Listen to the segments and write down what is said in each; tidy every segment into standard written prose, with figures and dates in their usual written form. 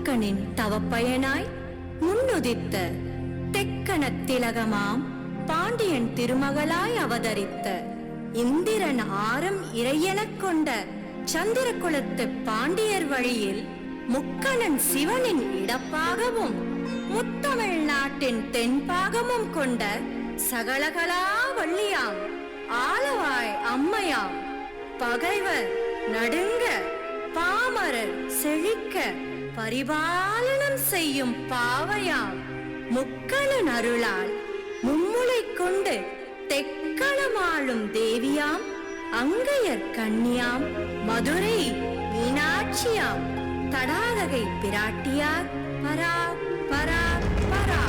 முக்கனின் தவப்பயனாய் முன்னுதித்த தெக்கன திலகமாம் பாண்டியன் திருமகளாய் அவதரித்த இந்திரன் ஆரம் இறையெனக் கொண்ட சந்திர குலத்து பாண்டியர் வழியில் முக்கணன் சிவனின் இடப்பாகவும் முத்தமிழ் நாட்டின் தென்பாகமும் கொண்ட சகலகலா வள்ளியாம் ஆலவாய் அம்மையாம் பகைவர் நடுங்க பாமரர் செழிக்க பரிபாலனம் செய்யும் பாவையாம் முக்கணன் அருளால் மும்முலை கொண்டு தெக்களமாளும் தேவியாம் அங்கையர் கன்னியாம் மதுரை மீனாட்சியாம் தடாதகை பிராட்டியார் பரா பரா பரா.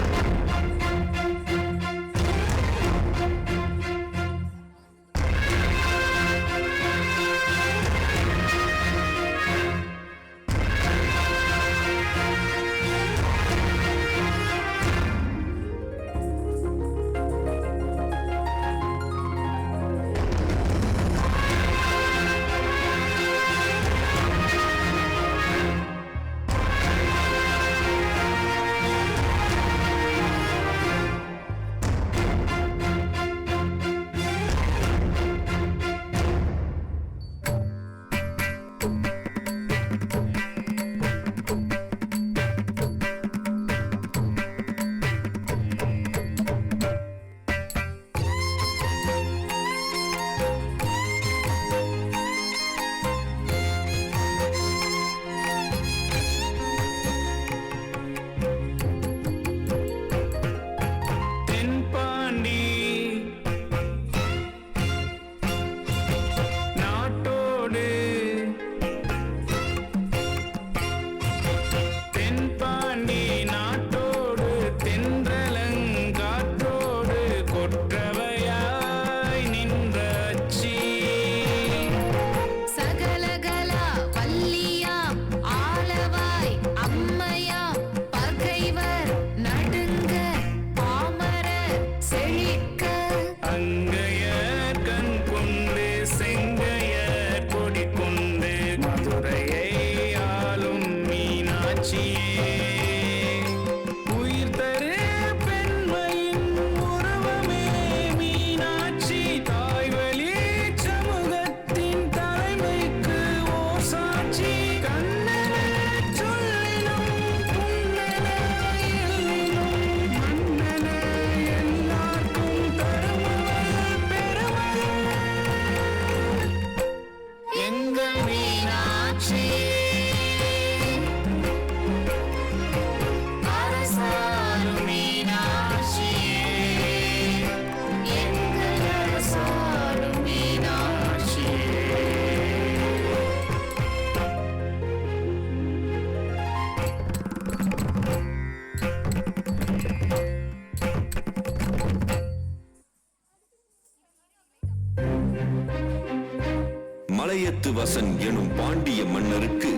மலையத்து வசன் எனும் பாண்டிய மன்னருக்கு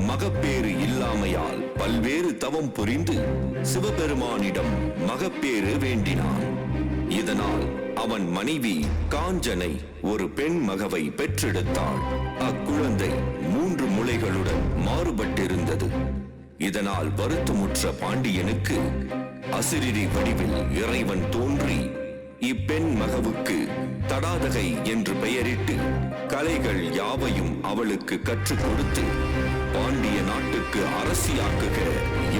மகப்பேறு இல்லாமையால் பல்வேறு தவம் புரிந்து சிவபெருமானிடம் மகப்பேறு வேண்டினான். இதனால் அவன் மனைவி காஞ்சனை ஒரு பெண் மகவை பெற்றெடுத்தாள். அக்குழந்தை 3 முலைகளுடன் மாறுபட்டிருந்தது. இதனால் வருத்தமுற்ற பாண்டியனுக்கு அசிரிரி வடிவில் இறைவன் தோன்றி இப்பெண் மகவுக்கு தடாதகை என்று பெயரிட்டு கலைகள் யாவையும் அவளுக்கு கற்றுக் கொடுத்து பாண்டிய நாட்டுக்கு அரசியாக்குக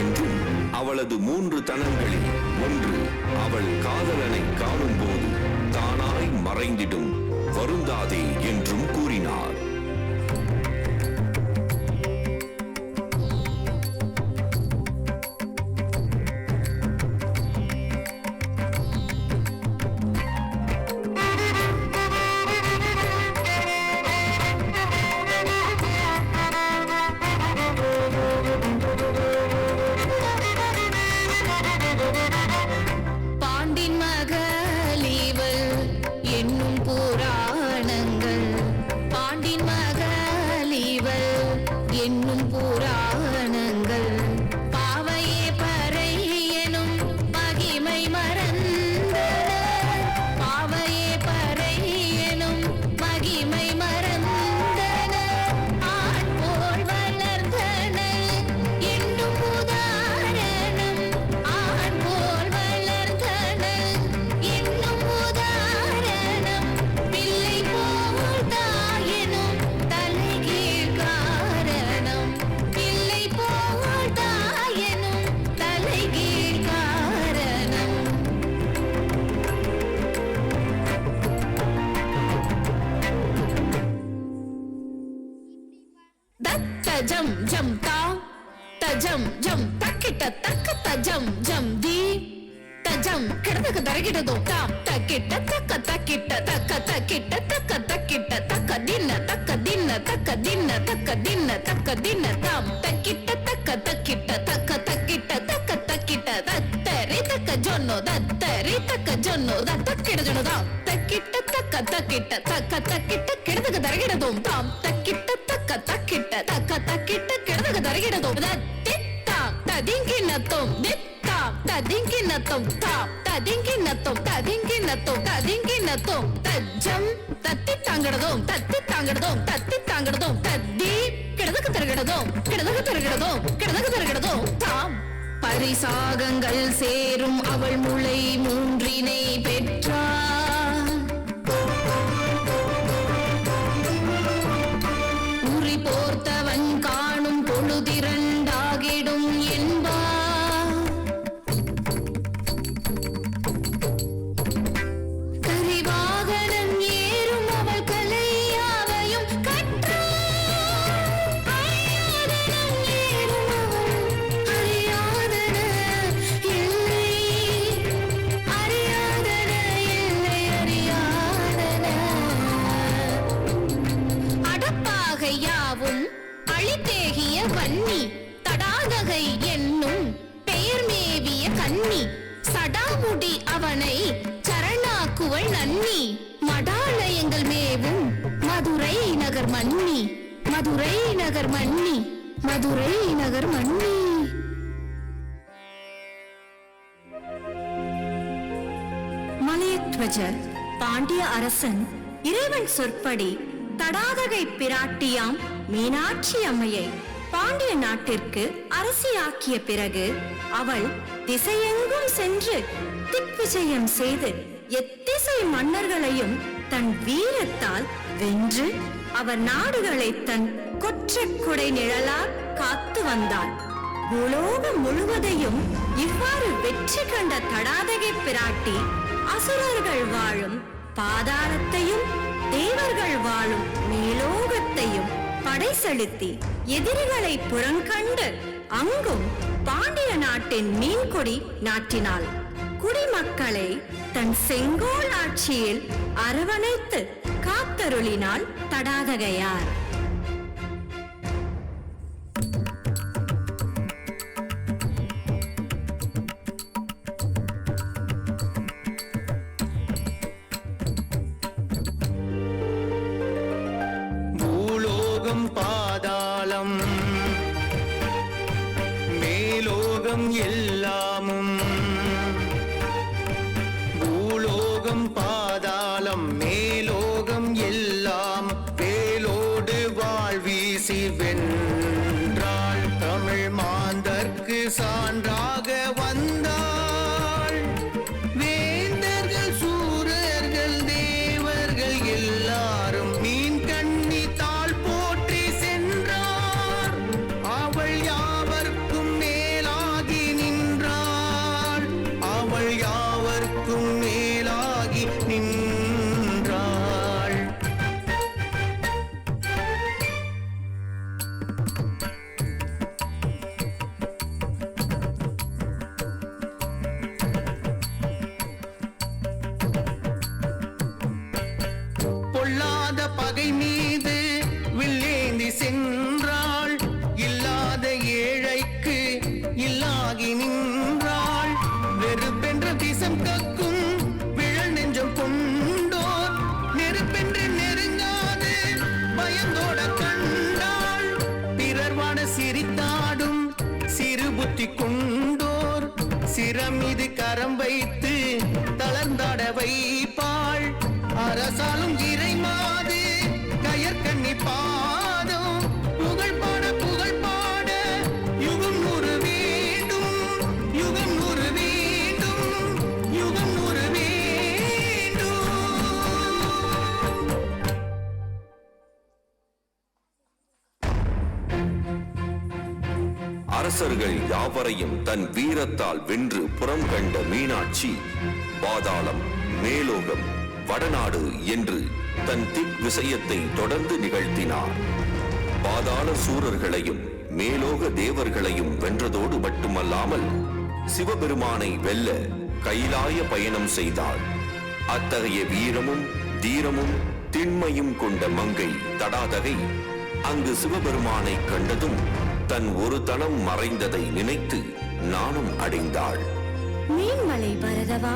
என்றும், அவளது 3 தனங்களில் ஒன்று அவள் காதலனை காணும் போது தானாய் மறைந்திடும் வருந்தாதே என்றும் கூறினார். பாண்டின் தத்த ஜம் ஜம் தாம் தஜம் ஜம் தக்கிட்ட தக்க தஜம் ஜம் தி தஜம் கிடதுக்கு தரகிட்டதும் தாம் தக்கிட்ட தக்க தக்கிட்ட தக்க தக்கிட்ட தக்க தக்கிட்ட தக்க தின்ன தக்க தின்ன தக்க தின்ன தக்க தின்ன தக்க தின்ன தாம் தக்கிட்ட தக்க தக்கிட்ட தக்க தக்கிட்ட தக்க தக்கிட்ட தத்தரி தக்க ஜொன்னோ தத்தரி தக்க ஜொன்னோ தக்கிட ஜொன்னோ தக்கிட்ட தக்க தக்கிட்ட தக்க தக்கிட்ட கிடதுக்கு தரகிட்டதும் தாம் தக்கிட்ட தக்க தக்கிட்ட தக்க தக்கிட்ட கிடதுக்கு தரகிட்டதும் தத்தித்தாம் ததிங்கினத்தும் தித்தாம் ததிங்கினத்தும் தாம் ததிங்கினத்தும் ததிங்கினத்தும் ததிங்கினத்தும் தஜம் தத்தி தாங்கிடதும் தத்தி தாங்கிடதும் தத்தி தாங்கிடதும் தத்தி கிடதுக்கு தரகிடதும் கிடதுக்கு தரகிடதும் கிடதுக்கு தரகிடதும் தாம் பரிசாகங்கள் சேரும் அவள் முளை மூன்றினை பெற்றார் உரி போர்த்தவன் காணும் பொழுதிரண்டாகிடும் என்பார் கரிவாகனம் ஏறும் அவள் கலையாவையும் கற்றார் அறியாதனம் ஏறும் அவள் அறியாதன இல்லை அறியாதன இல்லை அறியாதன அடப்பாகை யாவும் அழித்தேகிய வன்னி தடாகை என்னும் பெயர் மேவிய கன்னி சடாமுடி அவனை சரணாக்குவள் நன்னி மடாலயங்கள் மேவும் மதுரை நகர் மன்னி மதுரை நகர் மன்னி மதுரை நகர் மன்னி மலையத்வஜர் பாண்டிய அரசன் இறைவன் சொற்படி தடாகை பிராட்டியாம் மீனாட்சி அம்மையை பாண்டிய நாட்டிற்கு அரசியாக்கிய பிறகு அவள் திசையெங்கும் சென்று திக்விஜயம் செய்து எத்திசை மன்னர்களையும் தன் வீரத்தால் வென்று அவர் நாடுகளை தன் கொற்றக் குடை நிழலால் காத்து வந்தாள். பூலோகம் முழுவதையும் இவ்வாறு வெற்றி கண்ட தடாதகை பிராட்டி அசுரர்கள் வாழும் பாதாளத்தையும் தேவர்கள் வாழும் மேலோகத்தையும் படை செலுத்தி எதிரிகளை புறங்கண்டு அங்கும் பாண்டிய நாட்டின் மீன்கொடி நாட்டினாள். குடிமக்களை தன் செங்கோல் ஆட்சியில் அரவணைத்து காத்தருளினாள் தடாதகையார். பூலோகம் பாதாளம் மேலோகம் எல்லாமும் பூலோகம் பாதாளம் மேலோகம் எல்லாம் வேலோடு வாழ்வீசி வென்றாள் தமிழ் மாந்தர்க்கு சான்றாக வந்தாள். வேந்தர்கள் சூரர்கள் தேவர்கள் எல்லாரும் மீன் கண்ணி தாள் போற்றி சென்றார். அவள் யாவர்க்கும் மேலாகி நின்றாள். அவள் யாவர்க்கும் மேலாகி நின்றாள். பொல்லாத பகை மீது வில்லேந்தி சென்றாள். இல்லாத ஏழைக்கு இல்லாகி நின்றாள். வெறுப்பென்ற விஷம் கக்கும் விழல் நெஞ்சம் கொண்டோர் நெருப்பென்று நெருங்காது பயந்தோட கண்டாள். பிறர் வாட சிரித்தாடும் சிறு புத்தி கொண்டோர் சிரம் மீது கரம் வைத்து தளர்ந்தாட வைப்பாள். அரசாலும் இறை மாது கயற்கண்ணி பாதம் புகழ் பாட யுகம் நூறு வேண்டும் யுகம் நூறு வேண்டும் யுகம் நூறு வேண்டும். அரசர்கள் யாவரையும் தன் வீரத்தால் வென்று புறம் கண்ட மீனாட்சி பாதாளம் மேலோகம் வடநாடு என்று தன் திக் விஷயத்தை தொடர்ந்து நிகழ்த்தினார். பாதாள சூரர்களையும் மேலோக தேவர்களையும் வென்றதோடு மட்டுமல்லாமல் சிவபெருமானை வெல்ல கைலாய பயணம் செய்தாள். அத்தகைய வீரமும் தீரமும் திண்மையும் கொண்ட மங்கை தடாதகை அங்கு சிவபெருமானை கண்டதும் தன் ஒரு தனம் மறைந்ததை நினைத்து நாணம் அடைந்தாள். மீன்மலை பரதவா,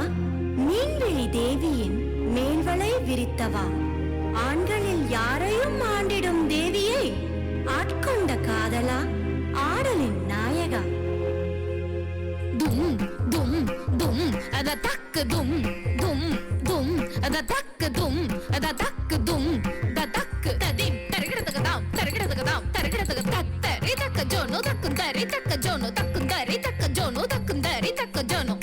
மீன்விழி தேவியின் மேல்வளை விரித்தவா, ஆண்களில் யாரையும் ஆண்டிடும் தேவியை ஆட்கொண்ட காதலா, ஆடலின் நாயகா. தும் தும் தும் அத தக்கு தும் தும் தும் அத தக்கு தும் அத தக்கு தும் த தக்கு ததிம் தரகிடதகதாம் தரகிடதகதாம் தரகிடதக தத்தரி தக்க ஜோனு தக்குந்தரி தக்க ஜோனு தக்குந்தரி தக்க ஜோனு தக்குந்தரி தக்க ஜோனு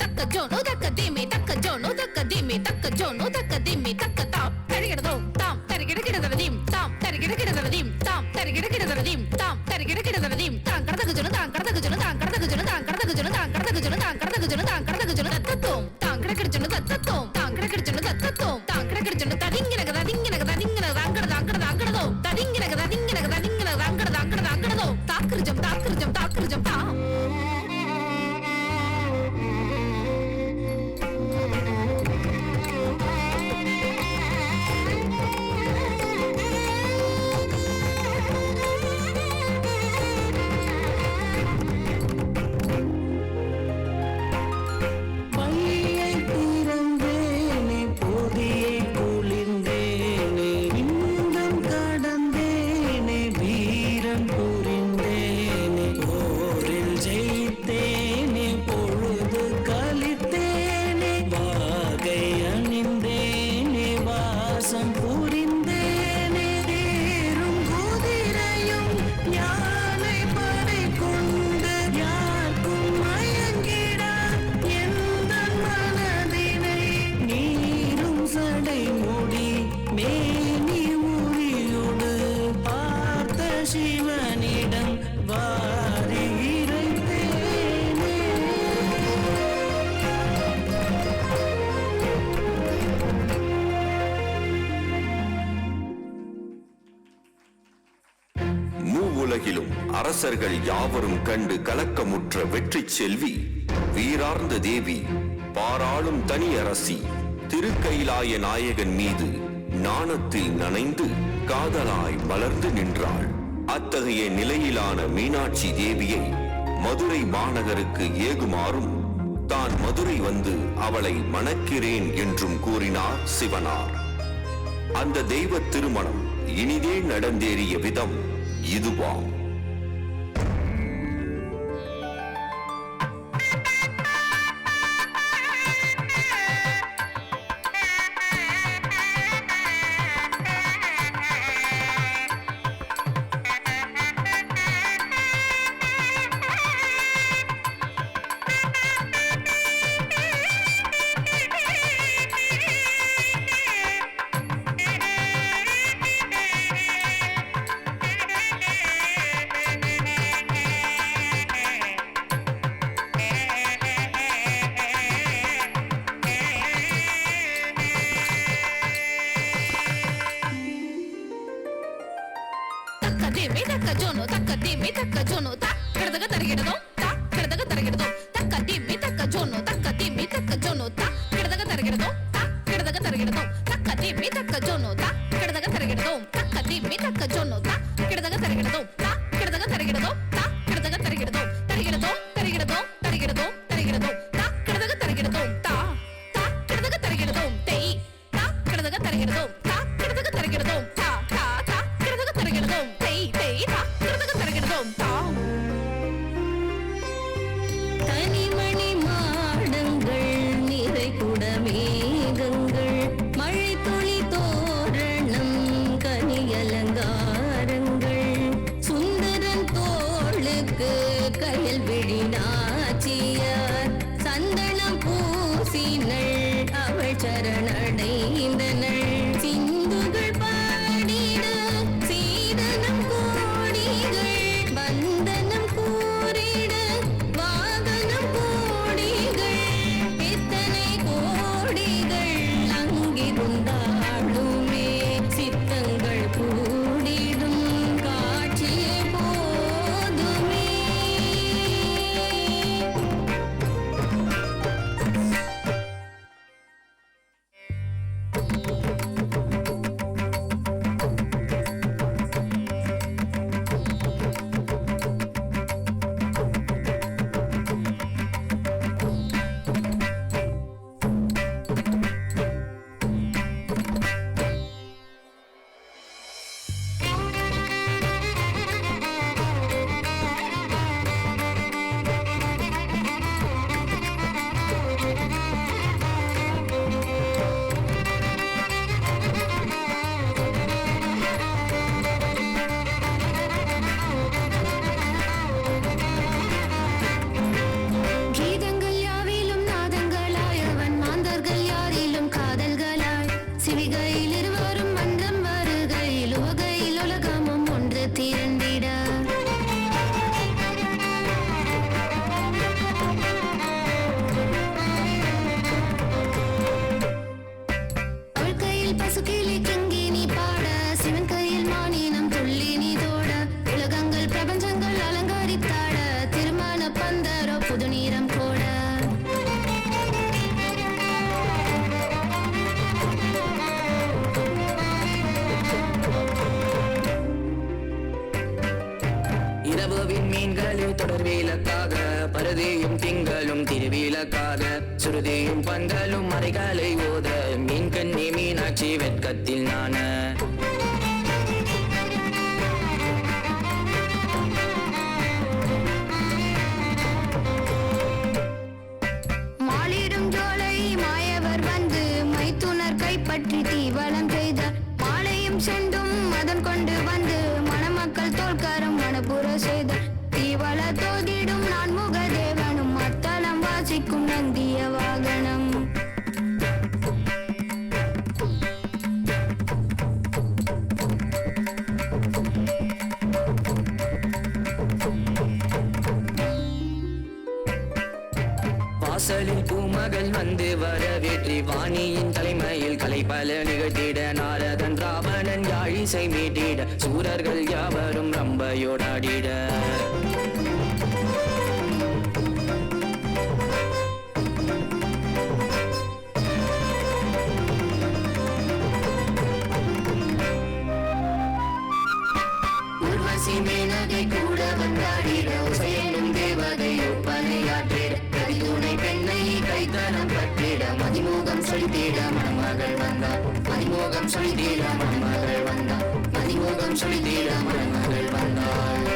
தக்க திமி தக்க ஜோனு தக்க திமி தக்க ஜோனு தக்க திமி தக்க தாம் தரகிடதோம் தாம் தரகிடகிடதவதீம் தாம் தரகிடகிடதவதீம் தாம் தரகிடகிடதவதீம் தாம் தரகிடகிடதவதீம் தாம் கடதக ஜோனு தாம் கடதக ஜோனு தாம் கடதக ஜோனு தாம் கடதக ஜோனு தாம் கடதக ஜோனு தாம் கடதக ஜோனு தாம் கடதக ஜோனு தத்தத்தோம் தாம் கடகட ஜோனு தத்தத்தோம் தாம் கடகட ஜோனு தத்தத்தோம் தாம் கடகட ஜோனு ததிங்கினக ததிங்கினக ததிங்கினக தாங்கட தாங்கட தாங்கடதோ ததிங்கினக ததிங்கினக ததிங்கினக தாங்கட தாங்கட தாங்கடதோ தாக்கிருஜம் தாக்கிருஜம் தாக்கிருஜம் தா மூவுலகிலும் அரசர்கள் யாவரும் கண்டு கலக்கமுற்ற வெற்றி செல்வி, வீரார்ந்த தேவி, பாராளும் தனி அரசி, திருக்கைலாய நாயகன் மீது நாணத்தில் நனைந்து காதலாய் மலர்ந்து நின்றாள். அத்தகைய நிலையிலான மீனாட்சி தேவியை மதுரை மாநகருக்கு ஏகுமாறும் தான் மதுரை வந்து அவளை மணக்கிறேன் என்றும் கூறினார் சிவனார். அந்த தெய்வ திருமணம் இனிதே நடந்தேறிய விதம் இதுவாம். சிந்துகள் பாடிட சீதனம் கோடிகள் வந்தன நிலவுவின் மீன்களில் தொடர் விளக்காக பருதியும் திங்களும் திருவிளக்காக சுருதியும் பந்தலும் மறைகளை ஓத மீன் கண்ணி மீனாட்சி வெட்கத்தில் நான பற்றி தீவளம் செய்தார் மாலையும் செண்டும் மதன் கொண்டு வந்து மணமக்கள் தோல்காரம் மணப்புற செய்தார் தீவள தோதிடும் நான்முக தேவனும் மத்தளம் வாசிக்கும் நந்திய வாகனம் வாசலில் பூமகள் வந்து வரவேற்றி வாணியின் தலைமையில் கலை பல நிகழ்த்திட நாரதன் ராவணன் யாழிசை மீட்டிட சூரர்கள் யாவரும் ரம்பையோடாடிட உர்வசி மேனகை கூட வந்தாடிட உசையனும் தேவதை ஒப்பனையாற்றிட துணை பெண்ணை கைத்தனம் பற்றிட மதிமோகம் சொல்லித்திட மணமகள் வந்தார் மதிமோகம் சொல்லித்திட மணமகள் வந்தார் மதிமோகம் சொல்லித்திட மணமகள் வந்தாள்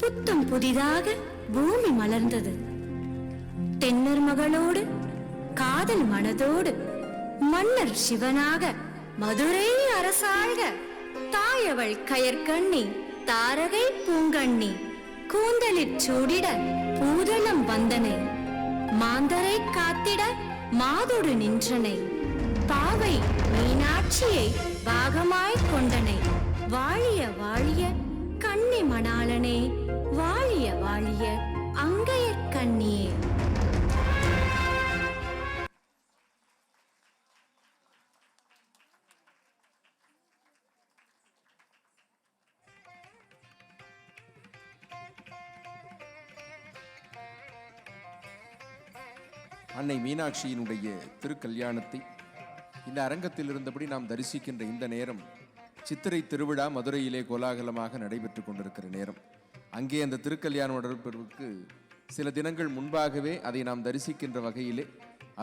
புத்தம் புதிதாக பூமி மலர்ந்தது. தென்னர் மகளோடு காதல் மனதோடு மன்னர் சிவனாக மதுரை அரசாழ்க. தாயவள் கயற்கண்ணி தாரகை பூங்கண்ணி கூந்தலிற் சூடிட பூதளம் வந்தனை. மாந்தரை காத்திட மாதொடு நின்றனை. பாவை மீனாட்சியை பாகமாய் கொண்டனை. வாழிய வாழிய கண்ணி மணாளனே, வாழிய வாழிய அங்கையர் கண்ணியே. அன்னை மீனாட்சியினுடைய திருக்கல்யாணத்தை இந்த அரங்கத்தில் இருந்தபடி நாம் தரிசிக்கின்ற இந்த நேரம் சித்திரை திருவிழா மதுரையிலே கோலாகலமாக நடைபெற்றுக் கொண்டிருக்கிற நேரம். அங்கே அந்த திருக்கல்யாணம் நடைபெறுவதற்கு சில தினங்கள் முன்பாகவே அதை நாம் தரிசிக்கின்ற வகையிலே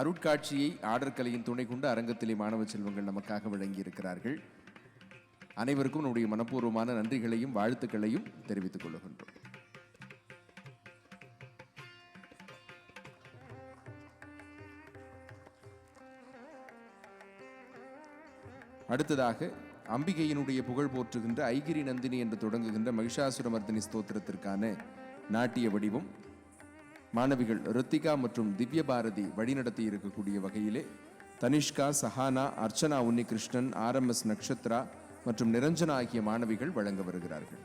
அருட்காட்சியை ஆடற்கலையின் துணை கொண்டு அரங்கத்திலே மாணவ செல்வங்கள் நமக்காக வழங்கியிருக்கிறார்கள். அனைவருக்கும் நம்முடைய மனப்பூர்வமான நன்றிகளையும் வாழ்த்துக்களையும் தெரிவித்துக் கொள்கின்றோம். அடுத்ததாக அம்பிகையினுடைய புகழ் போற்றுகின்ற ஐகிரி நந்தினி என்று தொடங்குகின்ற மகிஷாசுரமர்தினி ஸ்தோத்திரத்திற்கான நாட்டிய வடிவம் மாணவிகள் ரித்திகா மற்றும் திவ்ய பாரதி வழிநடத்தி இருக்கக்கூடிய வகையிலே தனிஷ்கா, சஹானா, அர்ச்சனா உன்னிகிருஷ்ணன், RMS நக்ஷத்ரா மற்றும் நிரஞ்சனா ஆகிய மாணவிகள் வழங்க வருகிறார்கள்.